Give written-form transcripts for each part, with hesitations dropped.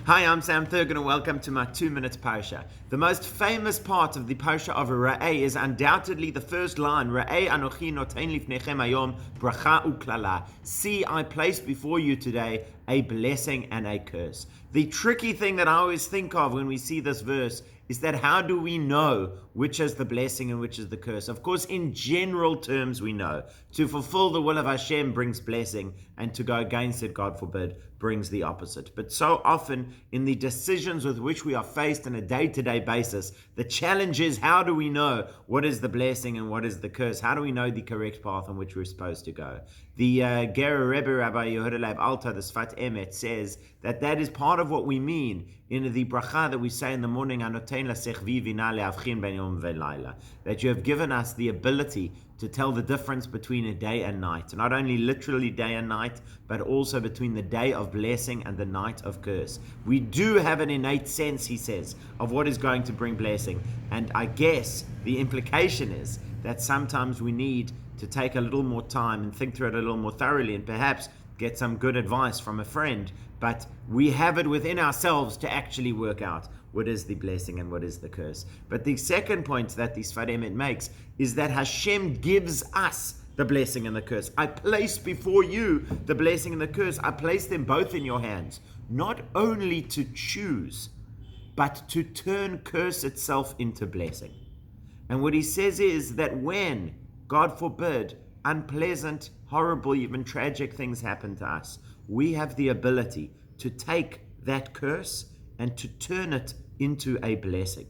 Hi, I'm Sam Thurgan and welcome to my 2-minute Parsha. The most famous part of the Parsha of Re'eh is undoubtedly the first line, Re'eh anochi noten lifnechem hayom bracha uklala. See, I place before you today a blessing and a curse. The tricky thing that I always think of when we see this verse is that how do we know which is the blessing and which is the curse? Of course, in general terms, we know. To fulfill the will of Hashem brings blessing, and to go against it, God forbid, brings the opposite. But so often, in the decisions with which we are faced on a day-to-day basis, the challenge is, how do we know what is the blessing and what is the curse? How do we know the correct path on which we're supposed to go? The Gerer Rebbe, Rabbi Yehuda Leib Alta, the Sfat Emet, says that is part of what we mean in the bracha that we say in the morning, that you have given us the ability to tell the difference between a day and night. Not only literally day and night, but also between the day of blessing and the night of curse. We do have an innate sense, he says, of what is going to bring blessing. And I guess the implication is that sometimes we need to take a little more time and think through it a little more thoroughly and perhaps get some good advice from a friend. But we have it within ourselves to actually work out what is the blessing and what is the curse. But the second point that the Sfat Emet makes is that Hashem gives us the blessing and the curse. I place before you the blessing and the curse. I place them both in your hands, not only to choose, but to turn curse itself into blessing. And what he says is that when, God forbid, unpleasant, horrible, even tragic things happen to us, we have the ability to take that curse and to turn it into a blessing.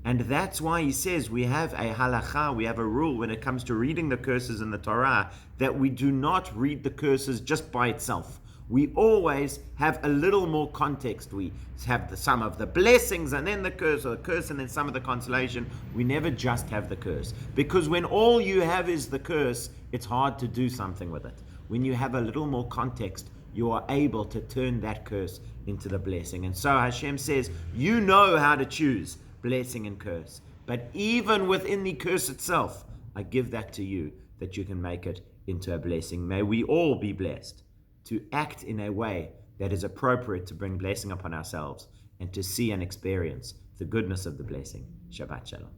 And that's why he says we have a halacha, we have a rule when it comes to reading the curses in the Torah, that we do not read the curses just by itself. We always have a little more context. We have some of the blessings and then the curse, or the curse and then some of the consolation. We never just have the curse. Because when all you have is the curse, it's hard to do something with it. When you have a little more context, you are able to turn that curse into the blessing. And so Hashem says, you know how to choose blessing and curse. But even within the curse itself, I give that to you, that you can make it into a blessing. May we all be blessed to act in a way that is appropriate to bring blessing upon ourselves and to see and experience the goodness of the blessing. Shabbat Shalom.